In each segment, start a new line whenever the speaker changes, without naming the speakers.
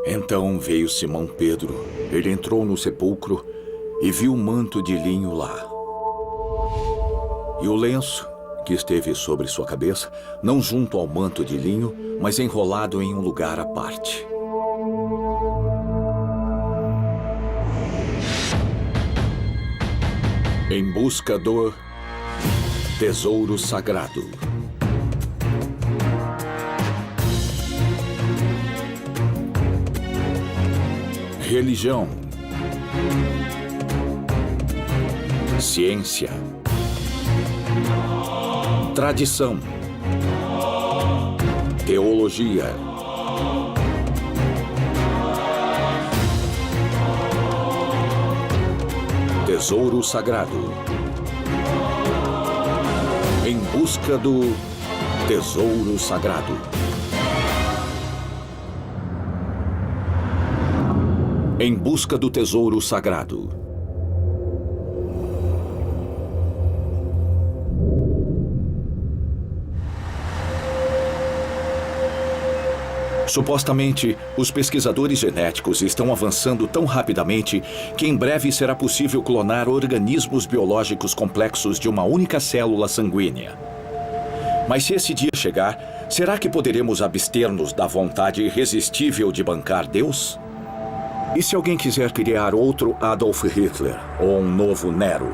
Então veio Simão Pedro. Ele entrou no sepulcro e viu um manto de linho lá. E o lenço que esteve sobre sua cabeça, não junto ao manto de linho, mas enrolado em um lugar à parte. Em busca do tesouro sagrado. Religião, ciência, tradição, teologia, tesouro sagrado. Em busca do tesouro sagrado. Em busca do tesouro sagrado. Supostamente, os pesquisadores genéticos estão avançando tão rapidamente que em breve será possível clonar organismos biológicos complexos de uma única célula sanguínea. Mas se esse dia chegar, será que poderemos abster-nos da vontade irresistível de bancar Deus? E se alguém quiser criar outro Adolf Hitler ou um novo Nero?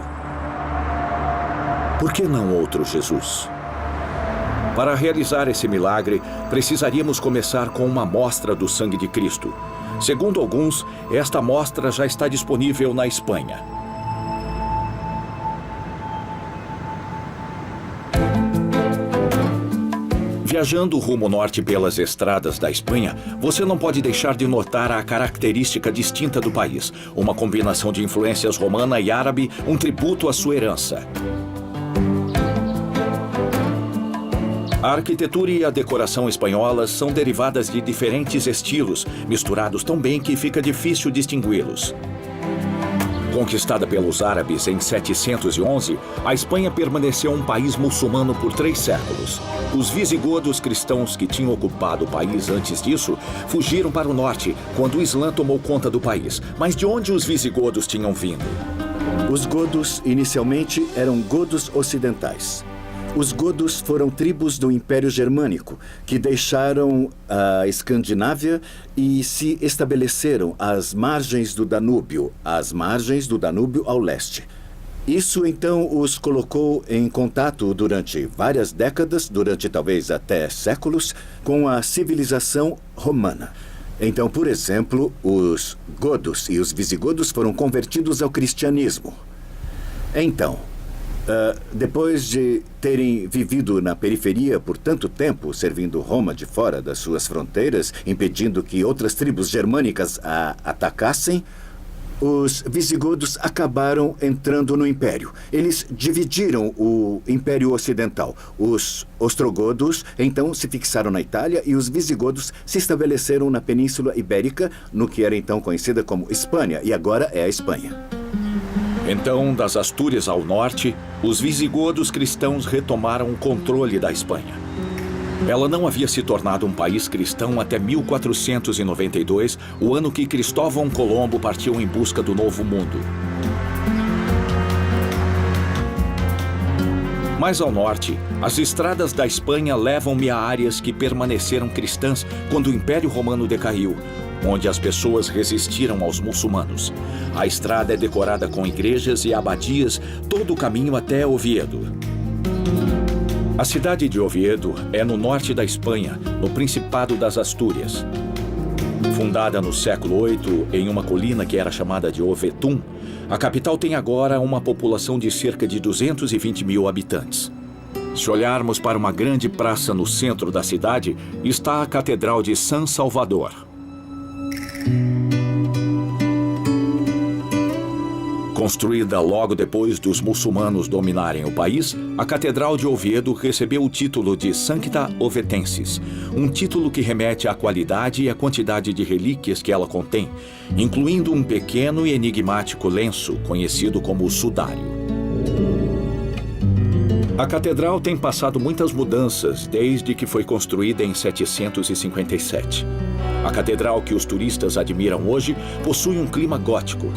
Por que não outro Jesus? Para realizar esse milagre, precisaríamos começar com uma amostra do sangue de Cristo. Segundo alguns, esta amostra já está disponível na Espanha. Viajando rumo norte pelas estradas da Espanha, você não pode deixar de notar a característica distinta do país. Uma combinação de influências romana e árabe, um tributo à sua herança. A arquitetura e a decoração espanholas são derivadas de diferentes estilos, misturados tão bem que fica difícil distingui-los. Conquistada pelos árabes em 711, a Espanha permaneceu um país muçulmano por 3 séculos. Os visigodos cristãos que tinham ocupado o país antes disso fugiram para o norte, quando o Islã tomou conta do país. Mas de onde os visigodos tinham vindo?
Os godos, inicialmente, eram godos ocidentais. Os godos foram tribos do Império Germânico, que deixaram a Escandinávia e se estabeleceram às margens do Danúbio ao leste. Isso, então, os colocou em contato durante várias décadas, durante talvez até séculos, com a civilização romana. Então, por exemplo, os godos e os visigodos foram convertidos ao cristianismo. Então, depois de terem vivido na periferia por tanto tempo, servindo Roma de fora das suas fronteiras, impedindo que outras tribos germânicas a atacassem, os visigodos acabaram entrando no Império. Eles dividiram o Império Ocidental. Os ostrogodos, então, se fixaram na Itália e os visigodos se estabeleceram na Península Ibérica, no que era então conhecida como Espanha, e agora é a Espanha.
Então, das Astúrias ao norte, os visigodos cristãos retomaram o controle da Espanha. Ela não havia se tornado um país cristão até 1492, o ano que Cristóvão Colombo partiu em busca do Novo Mundo. Mais ao norte, as estradas da Espanha levam-me a áreas que permaneceram cristãs quando o Império Romano decaiu, onde as pessoas resistiram aos muçulmanos. A estrada é decorada com igrejas e abadias, todo o caminho até Oviedo. A cidade de Oviedo é no norte da Espanha, no Principado das Astúrias. Fundada no século VIII em uma colina que era chamada de Ovetum, a capital tem agora uma população de cerca de 220 mil habitantes. Se olharmos para uma grande praça no centro da cidade, está a Catedral de San Salvador. Construída logo depois dos muçulmanos dominarem o país, a Catedral de Oviedo recebeu o título de Sancta Ovetensis, um título que remete à qualidade e à quantidade de relíquias que ela contém, incluindo um pequeno e enigmático lenço conhecido como o sudário. A catedral tem passado muitas mudanças desde que foi construída em 757. A catedral que os turistas admiram hoje possui um clima gótico.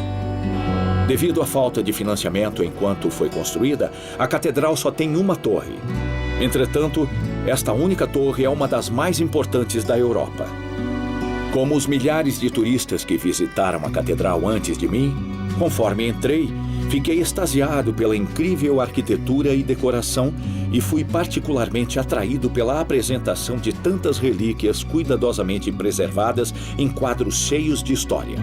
Devido à falta de financiamento enquanto foi construída, a catedral só tem uma torre. Entretanto, esta única torre é uma das mais importantes da Europa. Como os milhares de turistas que visitaram a catedral antes de mim, conforme entrei, fiquei extasiado pela incrível arquitetura e decoração e fui particularmente atraído pela apresentação de tantas relíquias cuidadosamente preservadas em quadros cheios de história.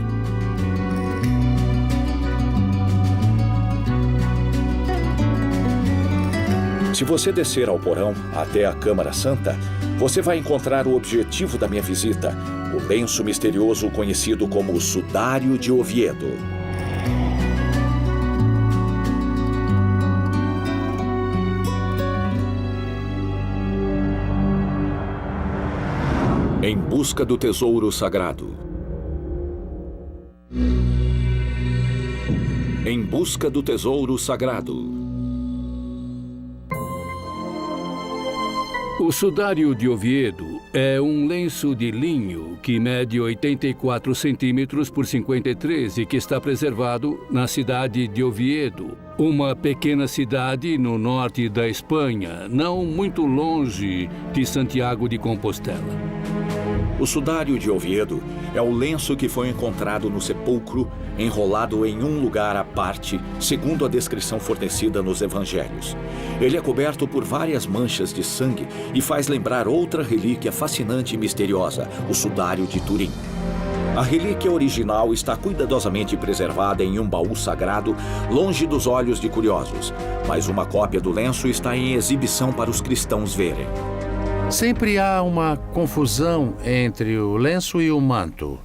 Se você descer ao porão até a Câmara Santa, você vai encontrar o objetivo da minha visita, o lenço misterioso conhecido como o Sudário de Oviedo. Em busca do tesouro sagrado. Em busca do tesouro sagrado.
O Sudário de Oviedo é um lenço de linho que mede 84 centímetros por 53 e que está preservado na cidade de Oviedo, uma pequena cidade no norte da Espanha, não muito longe de Santiago de Compostela.
O Sudário de Oviedo é o lenço que foi encontrado no sepulcro, enrolado em um lugar à parte, segundo a descrição fornecida nos evangelhos. Ele é coberto por várias manchas de sangue e faz lembrar outra relíquia fascinante e misteriosa, o Sudário de Turim. A relíquia original está cuidadosamente preservada em um baú sagrado, longe dos olhos de curiosos, mas uma cópia do lenço está em exibição para os cristãos verem.
Sempre há uma confusão entre o lenço e o manto.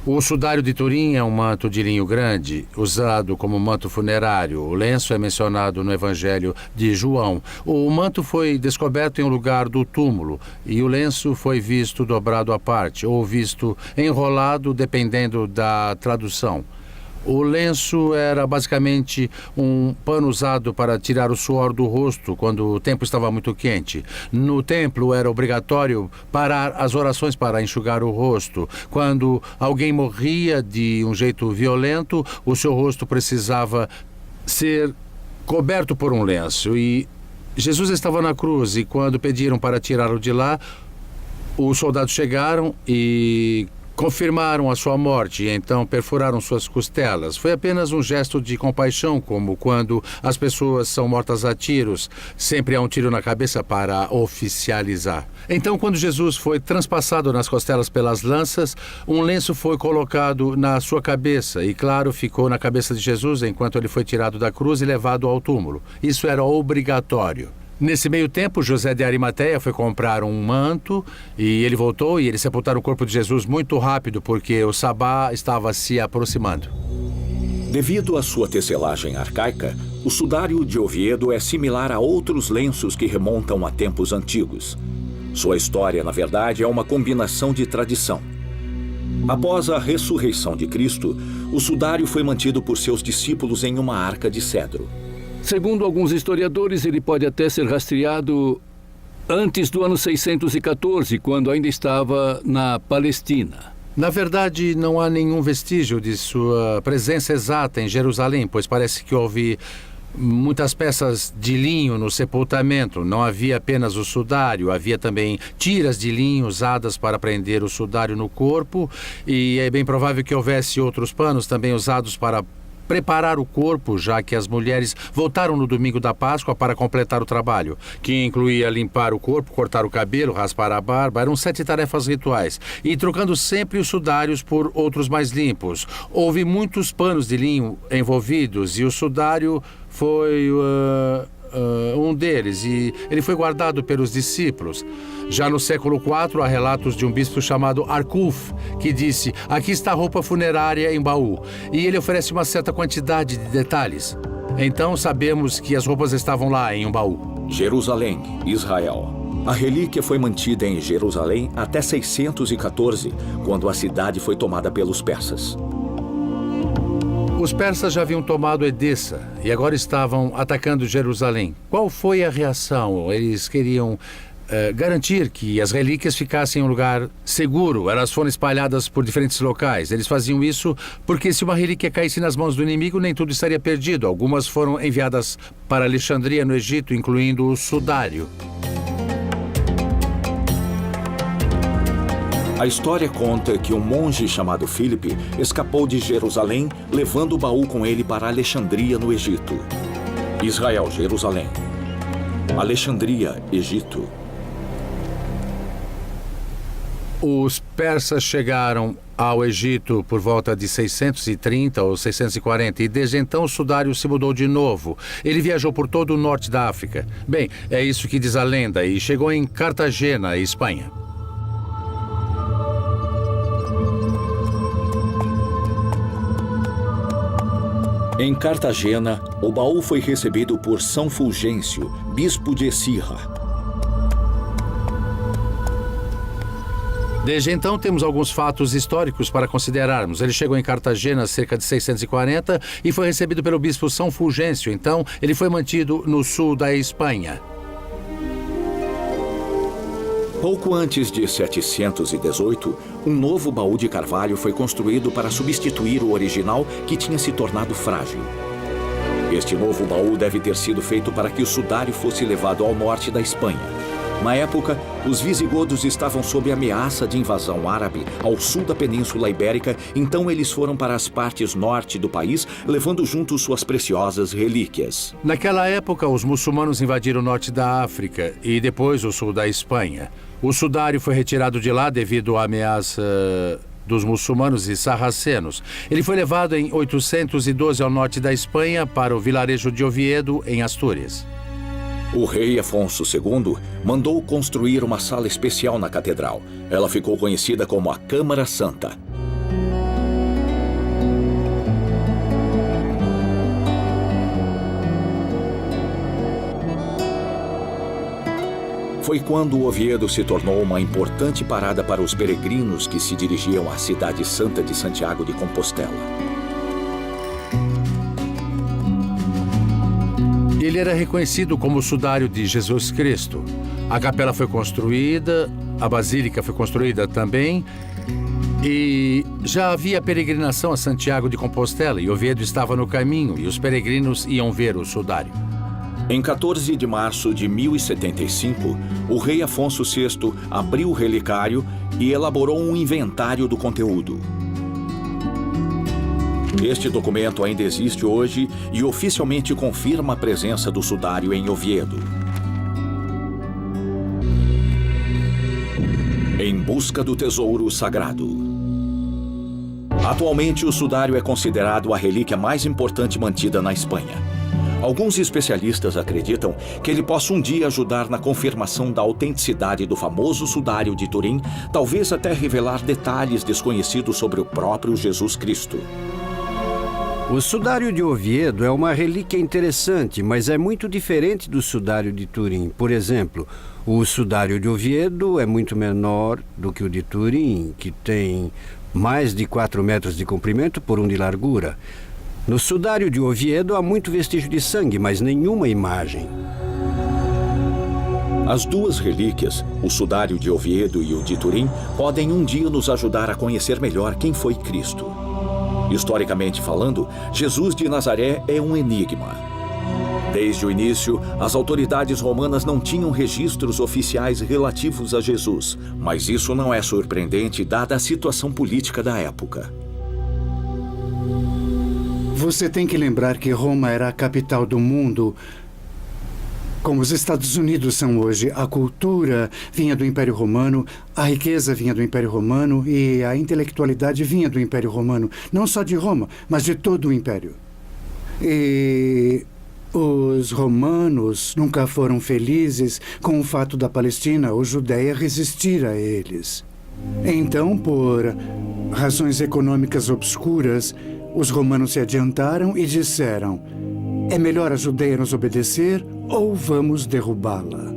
O Sudário de Turim é um manto de linho grande, usado como manto funerário. O lenço é mencionado no Evangelho de João. O manto foi descoberto em um lugar do túmulo e o lenço foi visto dobrado à parte, ou visto enrolado, dependendo da tradução. O lenço era basicamente um pano usado para tirar o suor do rosto quando o tempo estava muito quente. No templo era obrigatório parar as orações para enxugar o rosto. Quando alguém morria de um jeito violento, o seu rosto precisava ser coberto por um lenço. E Jesus estava na cruz e quando pediram para tirá-lo de lá, os soldados chegaram e confirmaram a sua morte e então perfuraram suas costelas. Foi apenas um gesto de compaixão, como quando as pessoas são mortas a tiros. Sempre há um tiro na cabeça para oficializar. Então, quando Jesus foi transpassado nas costelas pelas lanças, um lenço foi colocado na sua cabeça e, claro, ficou na cabeça de Jesus enquanto ele foi tirado da cruz e levado ao túmulo. Isso era obrigatório. Nesse meio tempo, José de Arimateia foi comprar um manto e ele voltou e eles sepultaram o corpo de Jesus muito rápido porque o sabá estava se aproximando.
Devido à sua tecelagem arcaica, o Sudário de Oviedo é similar a outros lenços que remontam a tempos antigos. Sua história, na verdade, é uma combinação de tradição. Após a ressurreição de Cristo, o sudário foi mantido por seus discípulos em uma arca de cedro.
Segundo alguns historiadores, ele pode até ser rastreado antes do ano 614, quando ainda estava na Palestina.
Na verdade, não há nenhum vestígio de sua presença exata em Jerusalém, pois parece que houve muitas peças de linho no sepultamento. Não havia apenas o sudário, havia também tiras de linho usadas para prender o sudário no corpo, e é bem provável que houvesse outros panos também usados para preparar o corpo, já que as mulheres voltaram no domingo da Páscoa para completar o trabalho, que incluía limpar o corpo, cortar o cabelo, raspar a barba. Eram 7 tarefas rituais, e trocando sempre os sudários por outros mais limpos. Houve muitos panos de linho envolvidos, e o sudário foi um deles, e ele foi guardado pelos discípulos. Já no século IV, há relatos de um bispo chamado Arculf, que disse: aqui está a roupa funerária em baú, e ele oferece uma certa quantidade de detalhes. Então sabemos que as roupas estavam lá em um baú.
Jerusalém, Israel. A relíquia foi mantida em Jerusalém até 614, quando a cidade foi tomada pelos persas.
Os persas já haviam tomado Edessa e agora estavam atacando Jerusalém. Qual foi a reação? Eles queriam garantir que as relíquias ficassem em um lugar seguro. Elas foram espalhadas por diferentes locais. Eles faziam isso porque se uma relíquia caísse nas mãos do inimigo, nem tudo estaria perdido. Algumas foram enviadas para Alexandria, no Egito, incluindo o sudário.
A história conta que um monge chamado Filipe escapou de Jerusalém, levando o baú com ele para Alexandria, no Egito. Israel, Jerusalém. Alexandria, Egito.
Os persas chegaram ao Egito por volta de 630 ou 640 e desde então o sudário se mudou de novo. Ele viajou por todo o norte da África. Bem, é isso que diz a lenda, e chegou em Cartagena, Espanha.
Em Cartagena, o baú foi recebido por São Fulgêncio, bispo de Écija.
Desde então, temos alguns fatos históricos para considerarmos. Ele chegou em Cartagena cerca de 640 e foi recebido pelo bispo São Fulgêncio. Então, ele foi mantido no sul da Espanha.
Pouco antes de 718, um novo baú de carvalho foi construído para substituir o original que tinha se tornado frágil. Este novo baú deve ter sido feito para que o sudário fosse levado ao norte da Espanha. Na época, os visigodos estavam sob ameaça de invasão árabe ao sul da Península Ibérica, então eles foram para as partes norte do país, levando junto suas preciosas relíquias.
Naquela época, os muçulmanos invadiram o norte da África e depois o sul da Espanha. O sudário foi retirado de lá devido à ameaça dos muçulmanos e sarracenos. Ele foi levado em 812 ao norte da Espanha para o vilarejo de Oviedo, em Astúrias.
O rei Afonso II mandou construir uma sala especial na catedral. Ela ficou conhecida como a Câmara Santa. Foi quando Oviedo se tornou uma importante parada para os peregrinos que se dirigiam à cidade santa de Santiago de Compostela.
Ele era reconhecido como o sudário de Jesus Cristo. A capela foi construída, a basílica foi construída também, e já havia peregrinação a Santiago de Compostela, e Oviedo estava no caminho, e os peregrinos iam ver o sudário.
Em 14 de março de 1075, o rei Afonso VI abriu o relicário e elaborou um inventário do conteúdo. Este documento ainda existe hoje e oficialmente confirma a presença do sudário em Oviedo. Em busca do tesouro sagrado. Atualmente, o sudário é considerado a relíquia mais importante mantida na Espanha. Alguns especialistas acreditam que ele possa um dia ajudar na confirmação da autenticidade do famoso sudário de Turim, talvez até revelar detalhes desconhecidos sobre o próprio Jesus Cristo.
O sudário de Oviedo é uma relíquia interessante, mas é muito diferente do sudário de Turim. Por exemplo, o sudário de Oviedo é muito menor do que o de Turim, que tem mais de 4 metros de comprimento por 1 de largura. No sudário de Oviedo há muito vestígio de sangue, mas nenhuma imagem.
As duas relíquias, o sudário de Oviedo e o de Turim, podem um dia nos ajudar a conhecer melhor quem foi Cristo. Historicamente falando, Jesus de Nazaré é um enigma. Desde o início, as autoridades romanas não tinham registros oficiais relativos a Jesus, mas isso não é surpreendente dada a situação política da época.
Você tem que lembrar que Roma era a capital do mundo, como os Estados Unidos são hoje. A cultura vinha do Império Romano, a riqueza vinha do Império Romano e a intelectualidade vinha do Império Romano. Não só de Roma, mas de todo o Império. E os romanos nunca foram felizes com o fato da Palestina ou Judéia resistir a eles. Então, por razões econômicas obscuras, os romanos se adiantaram e disseram: é melhor a Judéia nos obedecer ou vamos derrubá-la?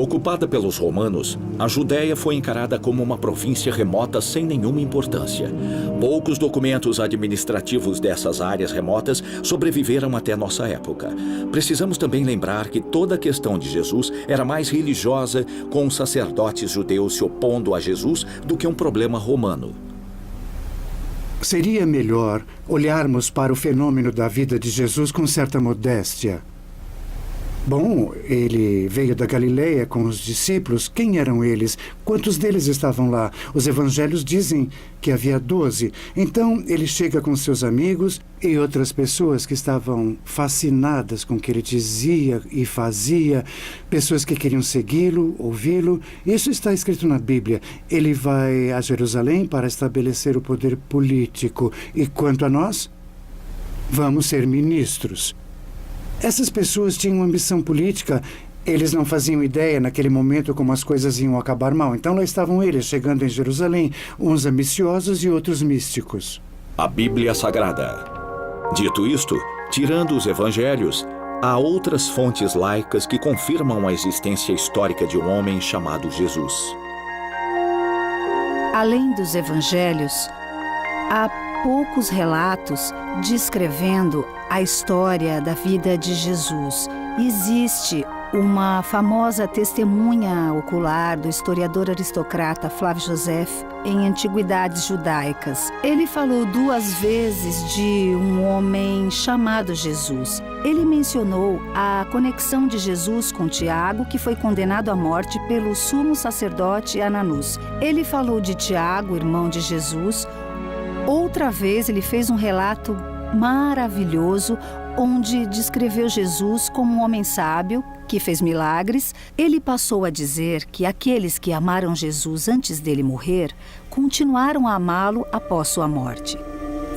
Ocupada pelos romanos, a Judéia foi encarada como uma província remota sem nenhuma importância. Poucos documentos administrativos dessas áreas remotas sobreviveram até nossa época. Precisamos também lembrar que toda a questão de Jesus era mais religiosa, com os sacerdotes judeus se opondo a Jesus, do que um problema romano.
Seria melhor olharmos para o fenômeno da vida de Jesus com certa modéstia. Bom, ele veio da Galileia com os discípulos. Quem eram eles? Quantos deles estavam lá? Os evangelhos dizem que havia 12. Então, ele chega com seus amigos e outras pessoas que estavam fascinadas com o que ele dizia e fazia, pessoas que queriam segui-lo, ouvi-lo. Isso está escrito na Bíblia. Ele vai a Jerusalém para estabelecer o poder político. E quanto a nós, vamos ser ministros. Essas pessoas tinham ambição política. Eles não faziam ideia naquele momento como as coisas iam acabar mal. Então lá estavam eles, chegando em Jerusalém, uns ambiciosos e outros místicos.
A Bíblia Sagrada. Dito isto, tirando os evangelhos, há outras fontes laicas que confirmam a existência histórica de um homem chamado Jesus.
Além dos evangelhos, há poucos relatos descrevendo a história da vida de Jesus. Existe uma famosa testemunha ocular do historiador aristocrata Flávio José em Antiguidades Judaicas. Ele falou 2 vezes de um homem chamado Jesus. Ele mencionou a conexão de Jesus com Tiago, que foi condenado à morte pelo sumo sacerdote Ananus. Ele falou de Tiago, irmão de Jesus. Outra vez ele fez um relato maravilhoso onde descreveu Jesus como um homem sábio que fez milagres. Ele passou a dizer que aqueles que amaram Jesus antes dele morrer continuaram a amá-lo após sua morte.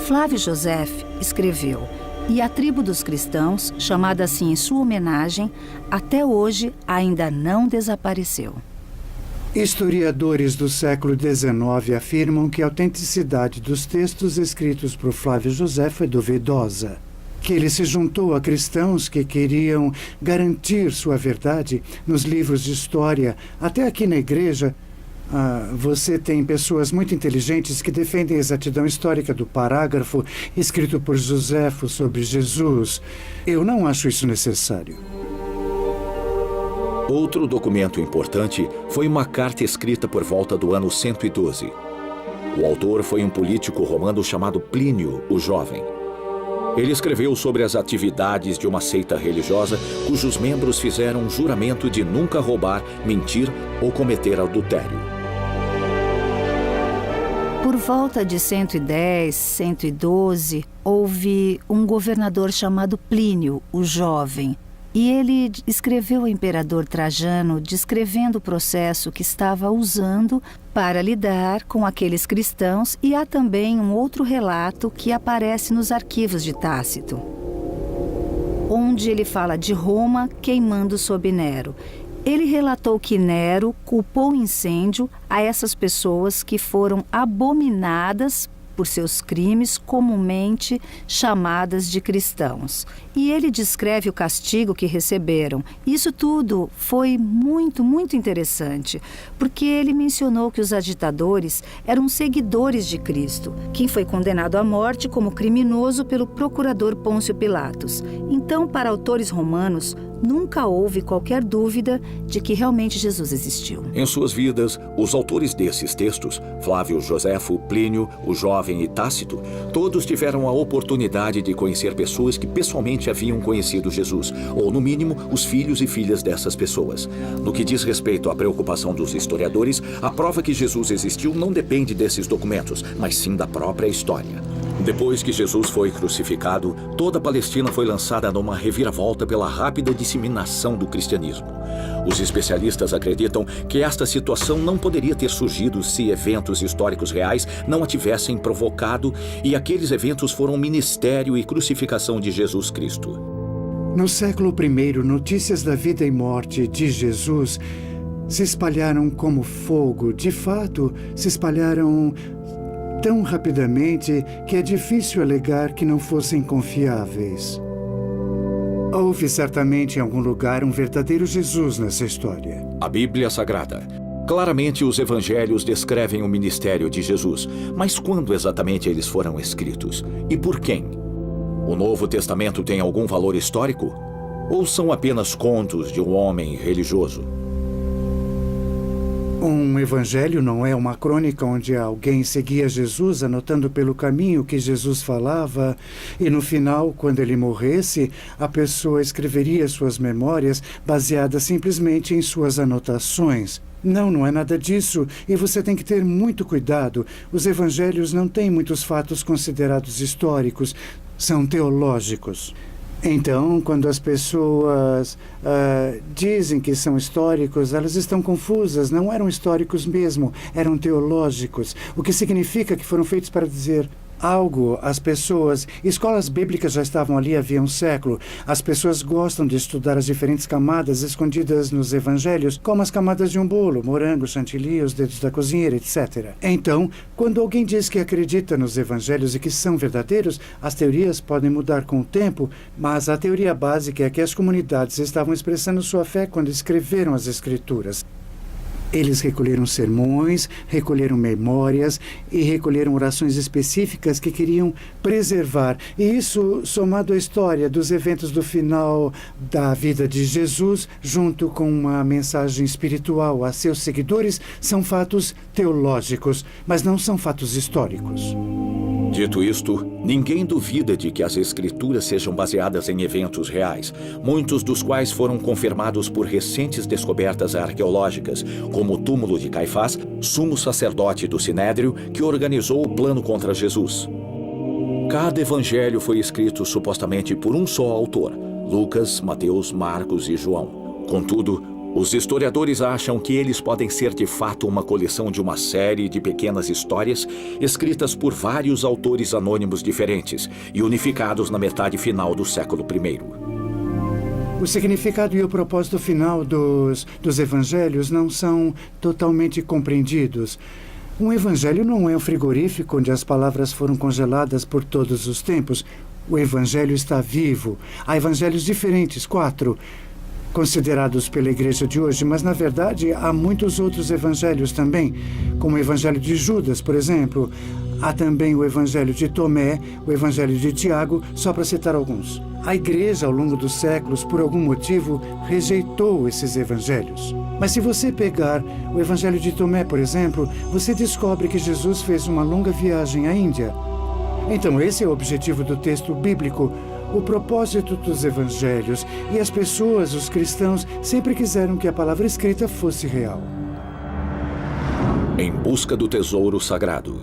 Flávio José escreveu: "E a tribo dos cristãos, chamada assim em sua homenagem, até hoje ainda não desapareceu."
Historiadores do século XIX afirmam que a autenticidade dos textos escritos por Flávio José é duvidosa, que ele se juntou a cristãos que queriam garantir sua verdade nos livros de história. Até aqui na igreja, você tem pessoas muito inteligentes que defendem a exatidão histórica do parágrafo escrito por Joséfo sobre Jesus. Eu não acho isso necessário.
Outro documento importante foi uma carta escrita por volta do ano 112. O autor foi um político romano chamado Plínio, o Jovem. Ele escreveu sobre as atividades de uma seita religiosa cujos membros fizeram um juramento de nunca roubar, mentir ou cometer adultério.
Por volta de 110, 112, houve um governador chamado Plínio, o Jovem. E ele escreveu ao imperador Trajano descrevendo o processo que estava usando para lidar com aqueles cristãos, e há também um outro relato que aparece nos arquivos de Tácito, onde ele fala de Roma queimando sob Nero. Ele relatou que Nero culpou incêndio a essas pessoas que foram abominadas por seus crimes, comumente chamadas de cristãos. E ele descreve o castigo que receberam. Isso tudo foi muito, muito interessante, porque ele mencionou que os agitadores eram seguidores de Cristo, quem foi condenado à morte como criminoso pelo procurador Pôncio Pilatos. Então, para autores romanos, nunca houve qualquer dúvida de que realmente Jesus existiu.
Em suas vidas, os autores desses textos, Flávio Joséfo, Plínio, o Jovem e Tácito, todos tiveram a oportunidade de conhecer pessoas que pessoalmente haviam conhecido Jesus, ou, no mínimo, os filhos e filhas dessas pessoas. No que diz respeito à preocupação dos historiadores, a prova que Jesus existiu não depende desses documentos, mas sim da própria história. Depois que Jesus foi crucificado, toda a Palestina foi lançada numa reviravolta pela rápida disseminação do cristianismo. Os especialistas acreditam que esta situação não poderia ter surgido se eventos históricos reais não a tivessem provocado, e aqueles eventos foram o ministério e crucificação de Jesus Cristo.
No século I, notícias da vida e morte de Jesus se espalharam como fogo. De fato, se espalharam tão rapidamente que é difícil alegar que não fossem confiáveis. Houve certamente em algum lugar um verdadeiro Jesus nessa história.
A Bíblia Sagrada. Claramente, os evangelhos descrevem o ministério de Jesus, mas quando exatamente eles foram escritos? E por quem? O Novo Testamento tem algum valor histórico? Ou são apenas contos de um homem religioso?
Um evangelho não é uma crônica onde alguém seguia Jesus anotando pelo caminho o que Jesus falava e no final, quando ele morresse, a pessoa escreveria suas memórias baseadas simplesmente em suas anotações. Não, não é nada disso. E você tem que ter muito cuidado. Os evangelhos não têm muitos fatos considerados históricos, são teológicos. Então, quando as pessoas dizem que são históricos, elas estão confusas. Não eram históricos mesmo, eram teológicos. O que significa que foram feitos para dizer algo às pessoas. Escolas bíblicas já estavam ali havia um século. As pessoas gostam de estudar as diferentes camadas escondidas nos evangelhos, como as camadas de um bolo, morango, chantilly, os dedos da cozinheira, etc. Então, quando alguém diz que acredita nos evangelhos e que são verdadeiros, as teorias podem mudar com o tempo, mas a teoria básica é que as comunidades estavam expressando sua fé quando escreveram as escrituras. Eles recolheram sermões, recolheram memórias e recolheram orações específicas que queriam preservar. E isso, somado à história dos eventos do final da vida de Jesus, junto com uma mensagem espiritual a seus seguidores, são fatos teológicos, mas não são fatos históricos.
Dito isto, ninguém duvida de que as escrituras sejam baseadas em eventos reais, muitos dos quais foram confirmados por recentes descobertas arqueológicas, como o túmulo de Caifás, sumo sacerdote do Sinédrio, que organizou o plano contra Jesus. Cada evangelho foi escrito supostamente por um só autor, Lucas, Mateus, Marcos e João. Contudo, os historiadores acham que eles podem ser de fato uma coleção de uma série de pequenas histórias escritas por vários autores anônimos diferentes e unificados na metade final do século I.
O significado e o propósito final dos evangelhos não são totalmente compreendidos. Um evangelho não é um frigorífico onde as palavras foram congeladas por todos os tempos. O evangelho está vivo. Há evangelhos diferentes, 4, considerados pela igreja de hoje, mas na verdade há muitos outros evangelhos também, como o evangelho de Judas, por exemplo. Há também o evangelho de Tomé, o evangelho de Tiago, só para citar alguns. A igreja, ao longo dos séculos, por algum motivo, rejeitou esses evangelhos. Mas se você pegar o evangelho de Tomé, por exemplo, você descobre que Jesus fez uma longa viagem à Índia. Então esse é o objetivo do texto bíblico, o propósito dos evangelhos, e as pessoas, os cristãos, sempre quiseram que a palavra escrita fosse real.
Em busca do tesouro sagrado.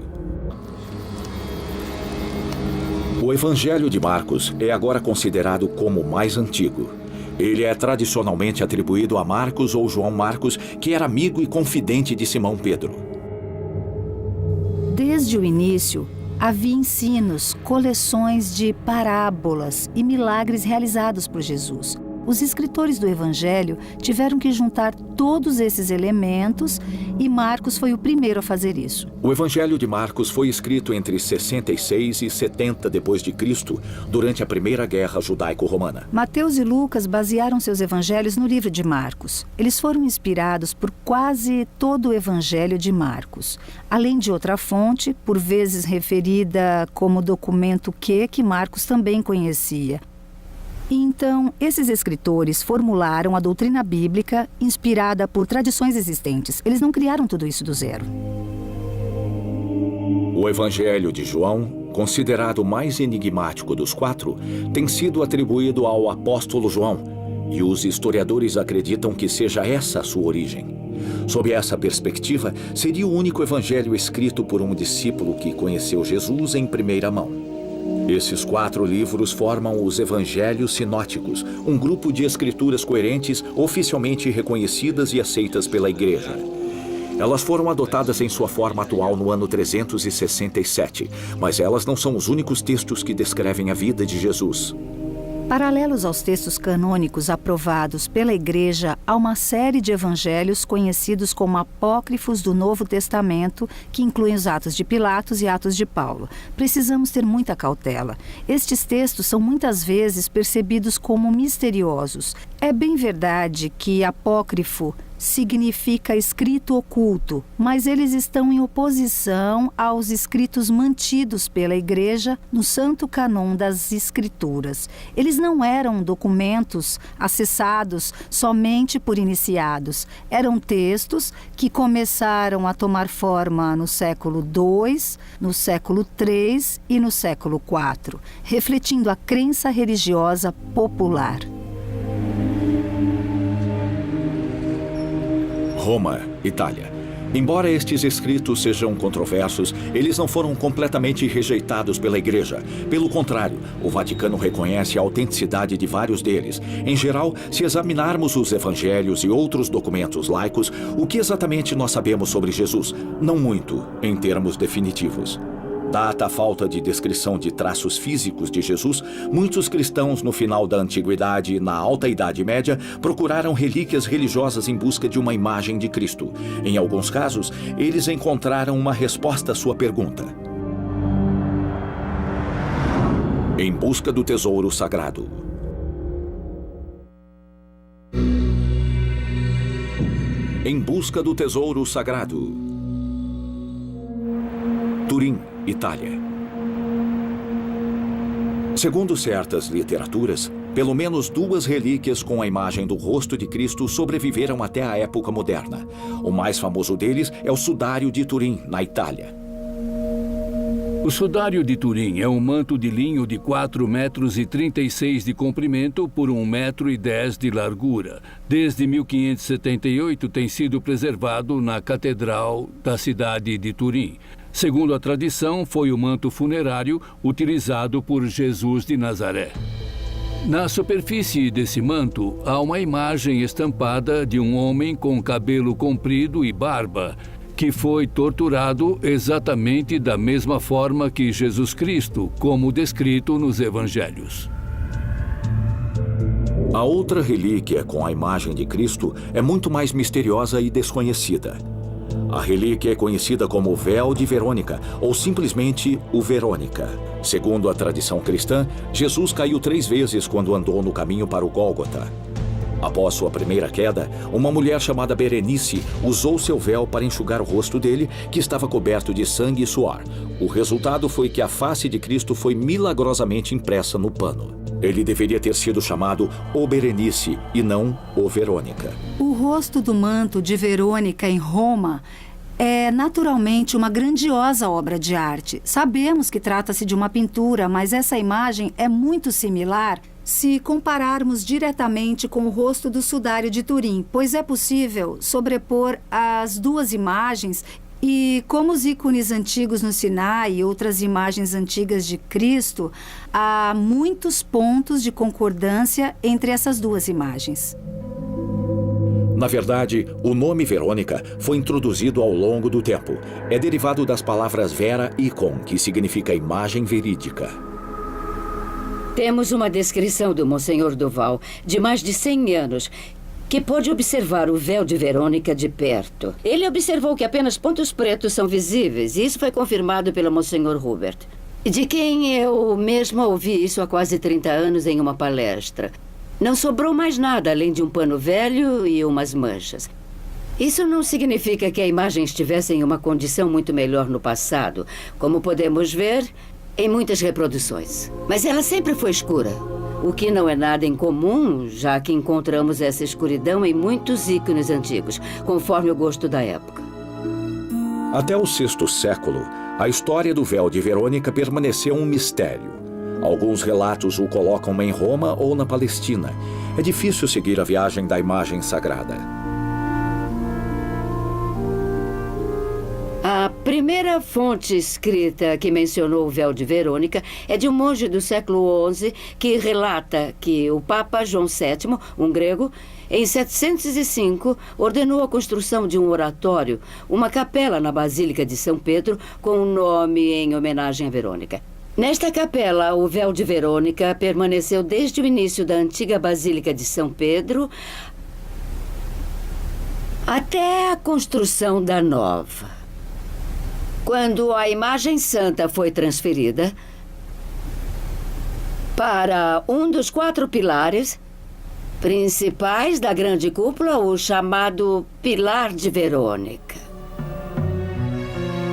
O Evangelho de Marcos é agora considerado como o mais antigo. Ele é tradicionalmente atribuído a Marcos ou João Marcos, que era amigo e confidente de Simão Pedro.
Desde o início, havia ensinos, coleções de parábolas e milagres realizados por Jesus. Os escritores do Evangelho tiveram que juntar todos esses elementos e Marcos foi o primeiro a fazer isso.
O Evangelho de Marcos foi escrito entre 66 e 70 d.C., durante a Primeira Guerra Judaico-Romana.
Mateus e Lucas basearam seus evangelhos no livro de Marcos. Eles foram inspirados por quase todo o Evangelho de Marcos, além de outra fonte, por vezes referida como documento que Marcos também conhecia. Então, esses escritores formularam a doutrina bíblica inspirada por tradições existentes. Eles não criaram tudo isso do zero.
O Evangelho de João, considerado o mais enigmático dos 4, tem sido atribuído ao apóstolo João, e os historiadores acreditam que seja essa a sua origem. Sob essa perspectiva, seria o único evangelho escrito por um discípulo que conheceu Jesus em primeira mão. Esses 4 livros formam os Evangelhos Sinóticos, um grupo de escrituras coerentes oficialmente reconhecidas e aceitas pela Igreja. Elas foram adotadas em sua forma atual no ano 367, mas elas não são os únicos textos que descrevem a vida de Jesus.
Paralelos aos textos canônicos aprovados pela Igreja, há uma série de evangelhos conhecidos como apócrifos do Novo Testamento, que incluem os Atos de Pilatos e Atos de Paulo. Precisamos ter muita cautela. Estes textos são muitas vezes percebidos como misteriosos. É bem verdade que apócrifo significa escrito oculto, mas eles estão em oposição aos escritos mantidos pela Igreja no Santo Cânon das Escrituras. Eles não eram documentos acessados somente por iniciados. Eram textos que começaram a tomar forma no século II, no século III e no século IV, refletindo a crença religiosa popular.
Roma, Itália. Embora estes escritos sejam controversos, eles não foram completamente rejeitados pela Igreja. Pelo contrário, o Vaticano reconhece a autenticidade de vários deles. Em geral, se examinarmos os evangelhos e outros documentos laicos, o que exatamente nós sabemos sobre Jesus? Não muito, em termos definitivos. Dada a falta de descrição de traços físicos de Jesus, muitos cristãos no final da Antiguidade e na Alta Idade Média procuraram relíquias religiosas em busca de uma imagem de Cristo. Em alguns casos, eles encontraram uma resposta à sua pergunta. Em busca do tesouro sagrado. Em busca do tesouro sagrado. Turim, Itália. Segundo certas literaturas, pelo menos 2 relíquias com a imagem do rosto de Cristo sobreviveram até a época moderna. O mais famoso deles é o Sudário de Turim, na Itália.
O Sudário de Turim é um manto de linho de 4,36 metros de comprimento por 1,10 metros de largura. Desde 1578 tem sido preservado na Catedral da cidade de Turim. Segundo a tradição, foi o manto funerário utilizado por Jesus de Nazaré. Na superfície desse manto, há uma imagem estampada de um homem com cabelo comprido e barba, que foi torturado exatamente da mesma forma que Jesus Cristo, como descrito nos evangelhos.
A outra relíquia com a imagem de Cristo é muito mais misteriosa e desconhecida. A relíquia é conhecida como Véu de Verônica, ou simplesmente o Verônica. Segundo a tradição cristã, Jesus caiu 3 vezes quando andou no caminho para o Gólgota. Após sua primeira queda, uma mulher chamada Berenice usou seu véu para enxugar o rosto dele, que estava coberto de sangue e suor. O resultado foi que a face de Cristo foi milagrosamente impressa no pano. Ele deveria ter sido chamado O Berenice e não O Verônica.
O rosto do manto de Verônica em Roma é naturalmente uma grandiosa obra de arte. Sabemos que trata-se de uma pintura, mas essa imagem é muito similar se compararmos diretamente com o rosto do Sudário de Turim, pois é possível sobrepor as 2 imagens. E como os ícones antigos no Sinai e outras imagens antigas de Cristo, há muitos pontos de concordância entre essas 2 imagens.
Na verdade, o nome Verônica foi introduzido ao longo do tempo. É derivado das palavras vera e icon, que significa imagem verídica.
Temos uma descrição do Monsenhor Duval, de mais de 100 anos, que pôde observar o véu de Verônica de perto. Ele observou que apenas pontos pretos são visíveis, e isso foi confirmado pelo Monsenhor Hubert, de quem eu mesma ouvi isso há quase 30 anos em uma palestra. Não sobrou mais nada além de um pano velho e umas manchas. Isso não significa que a imagem estivesse em uma condição muito melhor no passado, como podemos ver em muitas reproduções. Mas ela sempre foi escura. O que não é nada incomum, já que encontramos essa escuridão em muitos ícones antigos, conforme o gosto da época.
Até o VI século, a história do véu de Verônica permaneceu um mistério. Alguns relatos o colocam em Roma ou na Palestina. É difícil seguir a viagem da imagem sagrada.
A primeira fonte escrita que mencionou o véu de Verônica é de um monge do século XI que relata que o Papa João VII, um grego, em 705, ordenou a construção de um oratório, uma capela na Basílica de São Pedro, com um nome em homenagem a Verônica. Nesta capela, o véu de Verônica permaneceu desde o início da antiga Basílica de São Pedro até a construção da nova. Quando a imagem santa foi transferida para um dos 4 pilares principais da grande cúpula, o chamado Pilar de Verônica.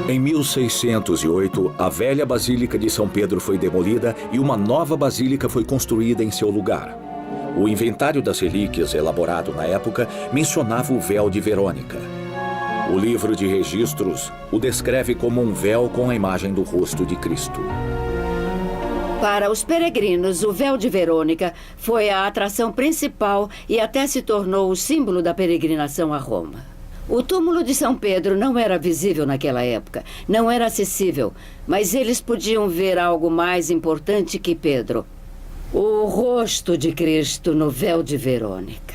Em 1608, a velha Basílica de São Pedro foi demolida e uma nova basílica foi construída em seu lugar. O inventário das relíquias, elaborado na época, mencionava o véu de Verônica. O livro de registros o descreve como um véu com a imagem do rosto de Cristo.
Para os peregrinos, o véu de Verônica foi a atração principal e até se tornou o símbolo da peregrinação a Roma. O túmulo de São Pedro não era visível naquela época, não era acessível, mas eles podiam ver algo mais importante que Pedro: o rosto de Cristo no véu de Verônica.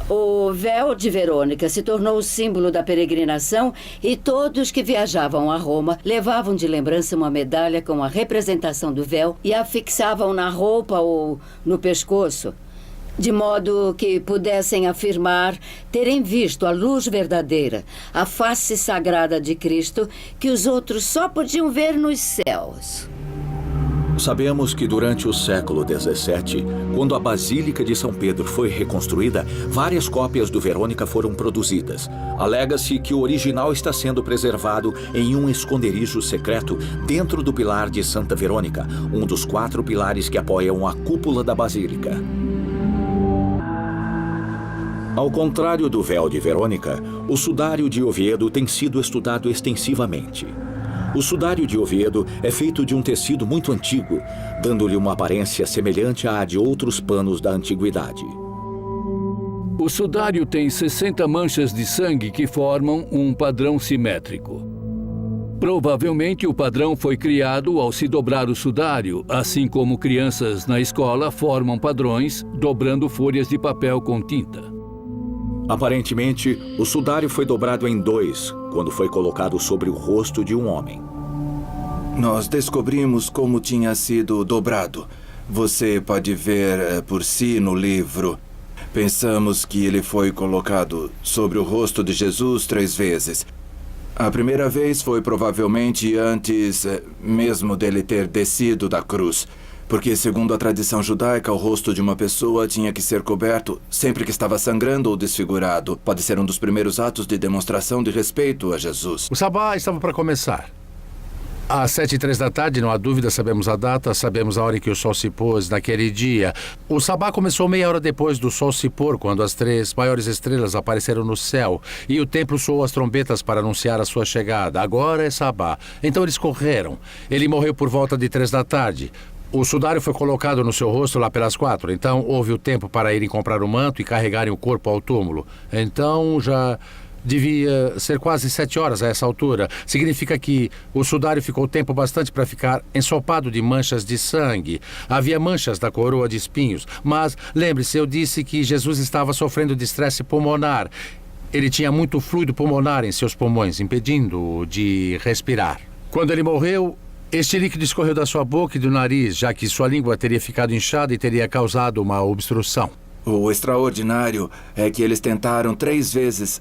O véu de Verônica se tornou o símbolo da peregrinação e todos que viajavam a Roma levavam de lembrança uma medalha com a representação do véu e a fixavam na roupa ou no pescoço, de modo que pudessem afirmar terem visto a luz verdadeira, a face sagrada de Cristo, que os outros só podiam ver nos céus.
Sabemos que durante o século XVII, quando a Basílica de São Pedro foi reconstruída, várias cópias do Verônica foram produzidas. Alega-se que o original está sendo preservado em um esconderijo secreto dentro do Pilar de Santa Verônica, um dos 4 pilares que apoiam a cúpula da Basílica. Ao contrário do véu de Verônica, o sudário de Oviedo tem sido estudado extensivamente. O sudário de Oviedo é feito de um tecido muito antigo, dando-lhe uma aparência semelhante à de outros panos da antiguidade.
O sudário tem 60 manchas de sangue que formam um padrão simétrico. Provavelmente o padrão foi criado ao se dobrar o sudário, assim como crianças na escola formam padrões dobrando folhas de papel com tinta.
Aparentemente, o sudário foi dobrado em 2, quando foi colocado sobre o rosto de um homem.
Nós descobrimos como tinha sido dobrado. Você pode ver por si no livro. Pensamos que ele foi colocado sobre o rosto de Jesus 3 vezes. A primeira vez foi provavelmente antes mesmo dele ter descido da cruz. Porque, segundo a tradição judaica, o rosto de uma pessoa tinha que ser coberto sempre que estava sangrando ou desfigurado. Pode ser um dos primeiros atos de demonstração de respeito a Jesus.
O sabá estava para começar. Às 7h03 da tarde, não há dúvida, sabemos a data, sabemos a hora em que o sol se pôs naquele dia. O sabá começou meia hora depois do sol se pôr, quando as 3 maiores estrelas apareceram no céu e o templo soou as trombetas para anunciar a sua chegada. Agora é sabá. Então eles correram. Ele morreu por volta de 3 da tarde. O sudário foi colocado no seu rosto lá pelas 4, então houve o tempo para irem comprar o manto e carregarem o corpo ao túmulo. Então já devia ser quase 7 horas a essa altura. Significa que o sudário ficou tempo bastante para ficar ensopado de manchas de sangue. Havia manchas da coroa de espinhos, mas lembre-se, eu disse que Jesus estava sofrendo de estresse pulmonar. Ele tinha muito fluido pulmonar em seus pulmões, impedindo-o de respirar. Quando ele morreu, este líquido escorreu da sua boca e do nariz, já que sua língua teria ficado inchada e teria causado uma obstrução.
O extraordinário é que eles tentaram 3 vezes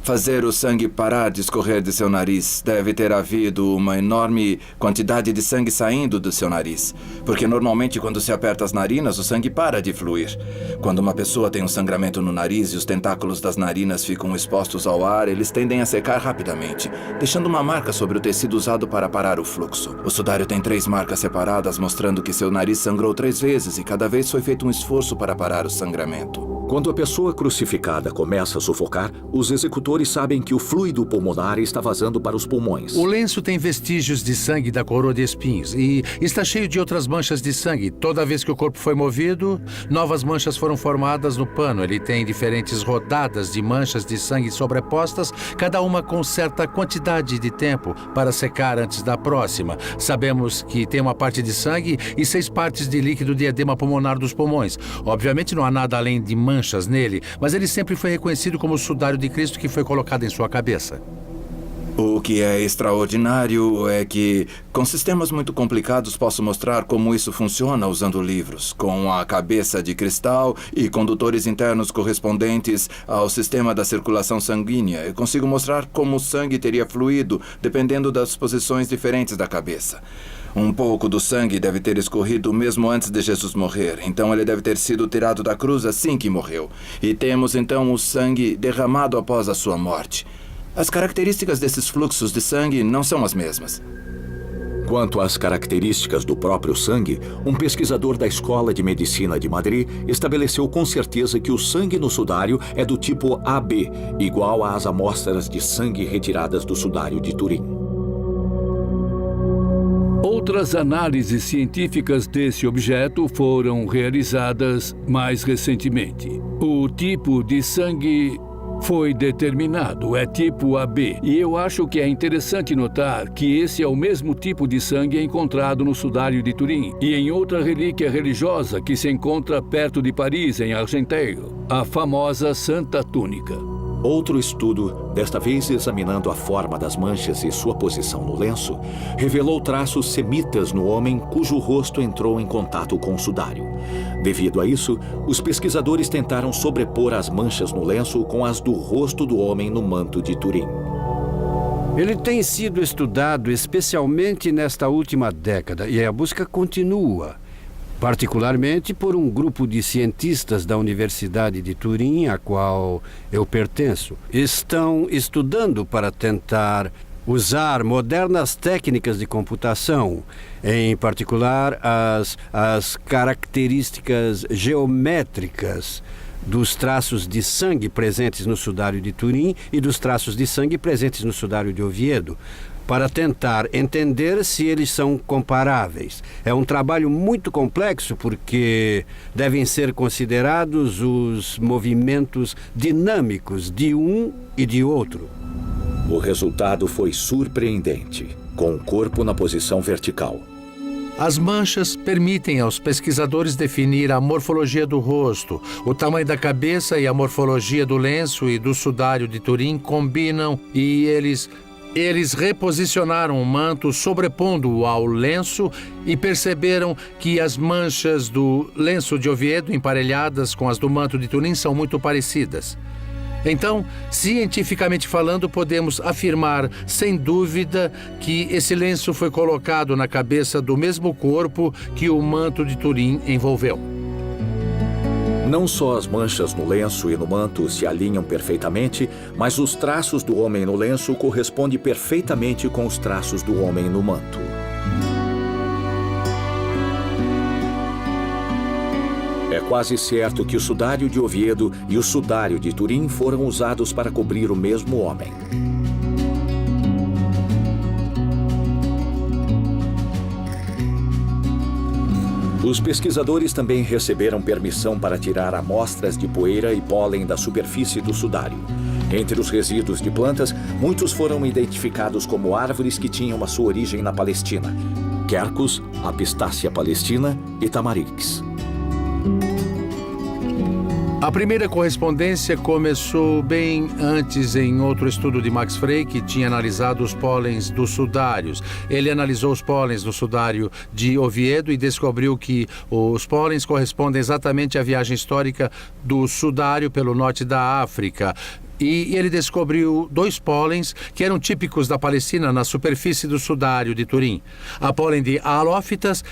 fazer o sangue parar de escorrer de seu nariz. Deve ter havido uma enorme quantidade de sangue saindo do seu nariz. Porque normalmente quando se aperta as narinas, o sangue para de fluir. Quando uma pessoa tem um sangramento no nariz e os tentáculos das narinas ficam expostos ao ar, eles tendem a secar rapidamente, deixando uma marca sobre o tecido usado para parar o fluxo. O sudário tem 3 marcas separadas, mostrando que seu nariz sangrou 3 vezes e cada vez foi feito um esforço para parar o sangramento.
Quando a pessoa crucificada começa a sufocar, os executores sabem que o fluido pulmonar está vazando para os pulmões.
O lenço tem vestígios de sangue da coroa de espinhos e está cheio de outras manchas de sangue. Toda vez que o corpo foi movido, novas manchas foram formadas no pano. Ele tem diferentes rodadas de manchas de sangue sobrepostas, cada uma com certa quantidade de tempo para secar antes da próxima. Sabemos que tem uma parte de sangue e 6 partes de líquido de edema pulmonar dos pulmões. Obviamente não há nada além de manchas nele, mas ele sempre foi reconhecido como o sudário de Cristo que foi colocado em sua cabeça.
O que é extraordinário é que, com sistemas muito complicados, posso mostrar como isso funciona usando livros, com a cabeça de cristal e condutores internos correspondentes ao sistema da circulação sanguínea. Eu consigo mostrar como o sangue teria fluído, dependendo das posições diferentes da cabeça. Um pouco do sangue deve ter escorrido mesmo antes de Jesus morrer, então ele deve ter sido tirado da cruz assim que morreu. E temos então o sangue derramado após a sua morte. As características desses fluxos de sangue não são as mesmas.
Quanto às características do próprio sangue, um pesquisador da Escola de Medicina de Madrid estabeleceu com certeza que o sangue no sudário é do tipo AB, igual às amostras de sangue retiradas do sudário de Turim.
Outras análises científicas desse objeto foram realizadas mais recentemente. O tipo de sangue foi determinado, é tipo AB. E eu acho que é interessante notar que esse é o mesmo tipo de sangue encontrado no sudário de Turim e em outra relíquia religiosa que se encontra perto de Paris, em Argenteuil, a famosa Santa Túnica.
Outro estudo, desta vez examinando a forma das manchas e sua posição no lenço, revelou traços semitas no homem cujo rosto entrou em contato com o sudário. Devido a isso, os pesquisadores tentaram sobrepor as manchas no lenço com as do rosto do homem no manto de Turim.
Ele tem sido estudado especialmente nesta última década e a busca continua. Particularmente por um grupo de cientistas da Universidade de Turim, a qual eu pertenço. Estão estudando para tentar usar modernas técnicas de computação, em particular as características geométricas dos traços de sangue presentes no sudário de Turim e dos traços de sangue presentes no sudário de Oviedo, para tentar entender se eles são comparáveis. É um trabalho muito complexo porque devem ser considerados os movimentos dinâmicos de um e de outro.
O resultado foi surpreendente, com o corpo na posição vertical.
As manchas permitem aos pesquisadores definir a morfologia do rosto. O tamanho da cabeça e a morfologia do lenço e do sudário de Turim combinam e eles reposicionaram o manto sobrepondo-o ao lenço e perceberam que as manchas do lenço de Oviedo, emparelhadas com as do manto de Turim, são muito parecidas. Então, cientificamente falando, podemos afirmar, sem dúvida, que esse lenço foi colocado na cabeça do mesmo corpo que o manto de Turim envolveu.
Não só as manchas no lenço e no manto se alinham perfeitamente, mas os traços do homem no lenço correspondem perfeitamente com os traços do homem no manto. É quase certo que o sudário de Oviedo e o sudário de Turim foram usados para cobrir o mesmo homem. Os pesquisadores também receberam permissão para tirar amostras de poeira e pólen da superfície do sudário. Entre os resíduos de plantas, muitos foram identificados como árvores que tinham a sua origem na Palestina: quercus, a pistácia palestina e tamarix.
A primeira correspondência começou bem antes em outro estudo de Max Frey, que tinha analisado os pólens dos sudários. Ele analisou os pólens do sudário de Oviedo e descobriu que os pólens correspondem exatamente à viagem histórica do sudário pelo norte da África. E ele descobriu 2 pólens que eram típicos da Palestina na superfície do sudário de Turim. A pólen de halófitas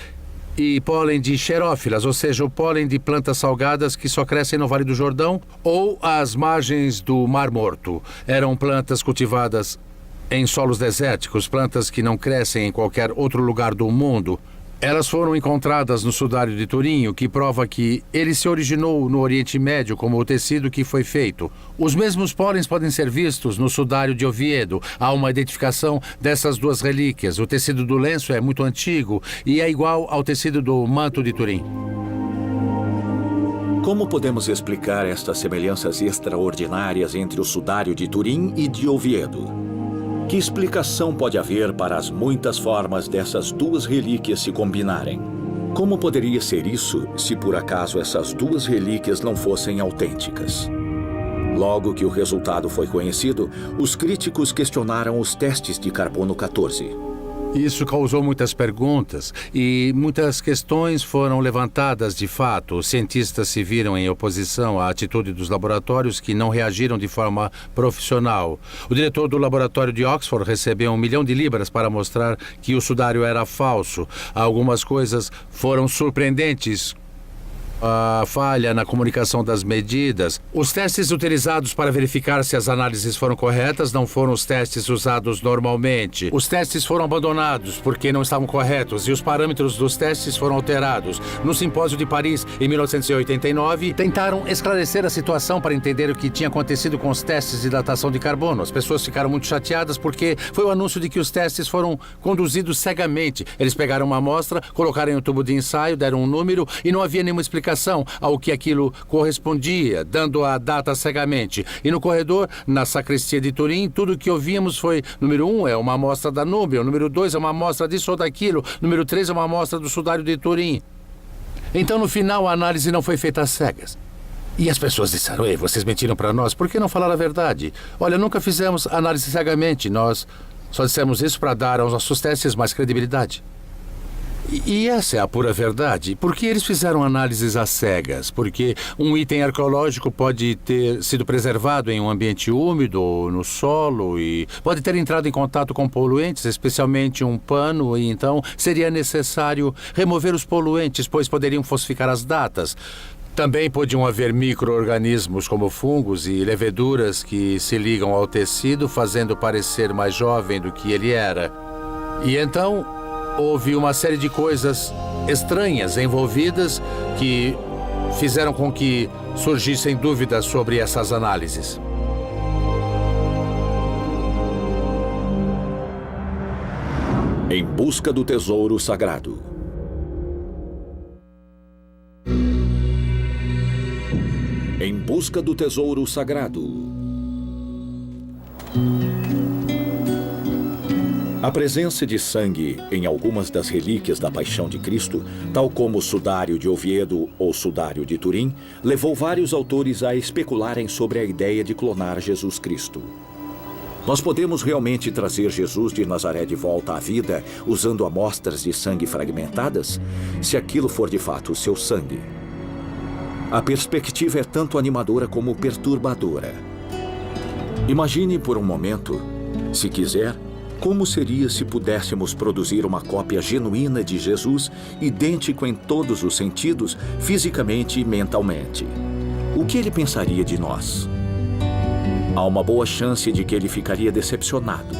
e pólen de xerófilas, ou seja, o pólen de plantas salgadas que só crescem no Vale do Jordão ou às margens do Mar Morto. Eram plantas cultivadas em solos desérticos, plantas que não crescem em qualquer outro lugar do mundo. Elas foram encontradas no sudário de Turim, o que prova que ele se originou no Oriente Médio como o tecido que foi feito. Os mesmos pólens podem ser vistos no sudário de Oviedo. Há uma identificação dessas 2 relíquias. O tecido do lenço é muito antigo e é igual ao tecido do manto de Turim.
Como podemos explicar estas semelhanças extraordinárias entre o sudário de Turim e de Oviedo? Que explicação pode haver para as muitas formas dessas 2 relíquias se combinarem? Como poderia ser isso se por acaso essas 2 relíquias não fossem autênticas? Logo que o resultado foi conhecido, os críticos questionaram os testes de carbono 14.
Isso causou muitas perguntas e muitas questões foram levantadas de fato. Os cientistas se viram em oposição à atitude dos laboratórios que não reagiram de forma profissional. O diretor do laboratório de Oxford recebeu 1 milhão de libras para mostrar que o sudário era falso. Algumas coisas foram surpreendentes. A falha na comunicação das medidas. Os testes utilizados para verificar se as análises foram corretas não foram os testes usados normalmente. Os testes foram abandonados porque não estavam corretos e os parâmetros dos testes foram alterados. No simpósio de Paris, em 1989, tentaram esclarecer a situação para entender o que tinha acontecido com os testes de datação de carbono. As pessoas ficaram muito chateadas porque foi o anúncio de que os testes foram conduzidos cegamente. Eles pegaram uma amostra, colocaram em um tubo de ensaio, deram um número e não havia nenhuma explicação ao que aquilo correspondia, dando a data cegamente. E no corredor, na sacristia de Turim, tudo o que ouvíamos foi: número 1 é uma amostra da Núbia, número 2 é uma amostra disso ou daquilo, número 3 é uma amostra do sudário de Turim. Então, no final, a análise não foi feita às cegas. E as pessoas disseram: ei, vocês mentiram para nós, por que não falar a verdade? Olha, nunca fizemos análise cegamente, nós só dissemos isso para dar aos nossos testes mais credibilidade. E essa é a pura verdade. Por que eles fizeram análises às cegas? Porque um item arqueológico pode ter sido preservado em um ambiente úmido ou no solo e pode ter entrado em contato com poluentes, especialmente um pano, e então seria necessário remover os poluentes, pois poderiam falsificar as datas. Também podiam haver micro-organismos como fungos e leveduras que se ligam ao tecido, fazendo parecer mais jovem do que ele era. E então houve uma série de coisas estranhas envolvidas que fizeram com que surgissem dúvidas sobre essas análises.
Em busca do tesouro sagrado. Em busca do tesouro sagrado. A presença de sangue em algumas das relíquias da Paixão de Cristo, tal como o sudário de Oviedo ou sudário de Turim, levou vários autores a especularem sobre a ideia de clonar Jesus Cristo. Nós podemos realmente trazer Jesus de Nazaré de volta à vida usando amostras de sangue fragmentadas, se aquilo for de fato o seu sangue? A perspectiva é tanto animadora como perturbadora. Imagine por um momento, se quiser, como seria se pudéssemos produzir uma cópia genuína de Jesus, idêntico em todos os sentidos, fisicamente e mentalmente? O que ele pensaria de nós? Há uma boa chance de que ele ficaria decepcionado,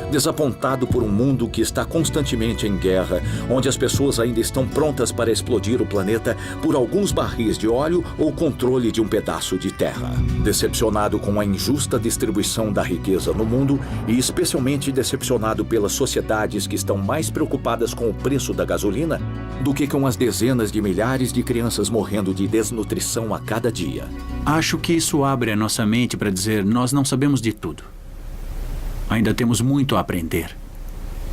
desapontado por um mundo que está constantemente em guerra, onde as pessoas ainda estão prontas para explodir o planeta por alguns barris de óleo ou controle de um pedaço de terra. Decepcionado com a injusta distribuição da riqueza no mundo e especialmente decepcionado pelas sociedades que estão mais preocupadas com o preço da gasolina do que com as dezenas de milhares de crianças morrendo de desnutrição a cada dia.
Acho que isso abre a nossa mente para dizer: nós não sabemos de tudo. Ainda temos muito a aprender.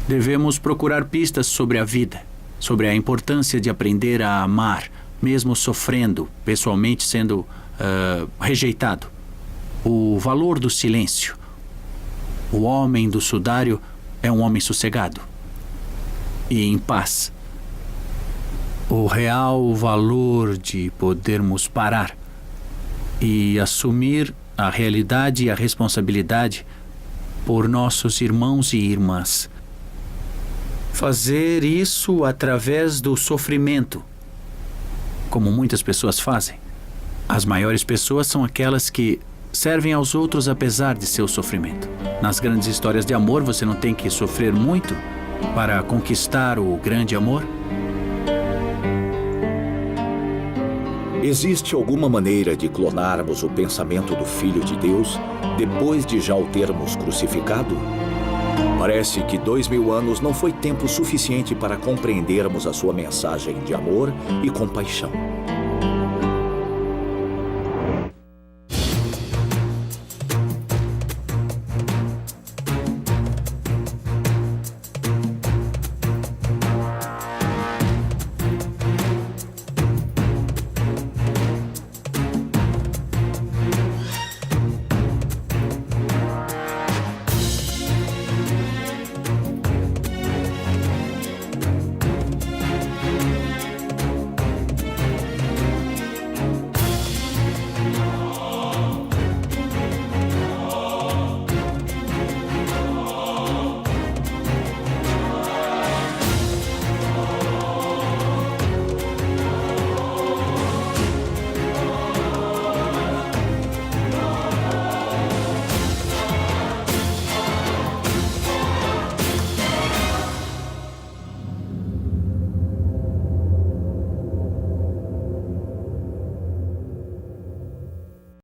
Devemos procurar pistas sobre a vida, sobre a importância de aprender a amar, mesmo sofrendo, pessoalmente sendo rejeitado. O valor do silêncio. O homem do sudário é um homem sossegado e em paz. O real valor de podermos parar e assumir a realidade e a responsabilidade por nossos irmãos e irmãs. Fazer isso através do sofrimento, como muitas pessoas fazem. As maiores pessoas são aquelas que servem aos outros apesar de seu sofrimento. Nas grandes histórias de amor, você não tem que sofrer muito para conquistar o grande amor.
Existe alguma maneira de clonarmos o pensamento do Filho de Deus depois de já o termos crucificado? Parece que 2000 anos não foi tempo suficiente para compreendermos a sua mensagem de amor e compaixão.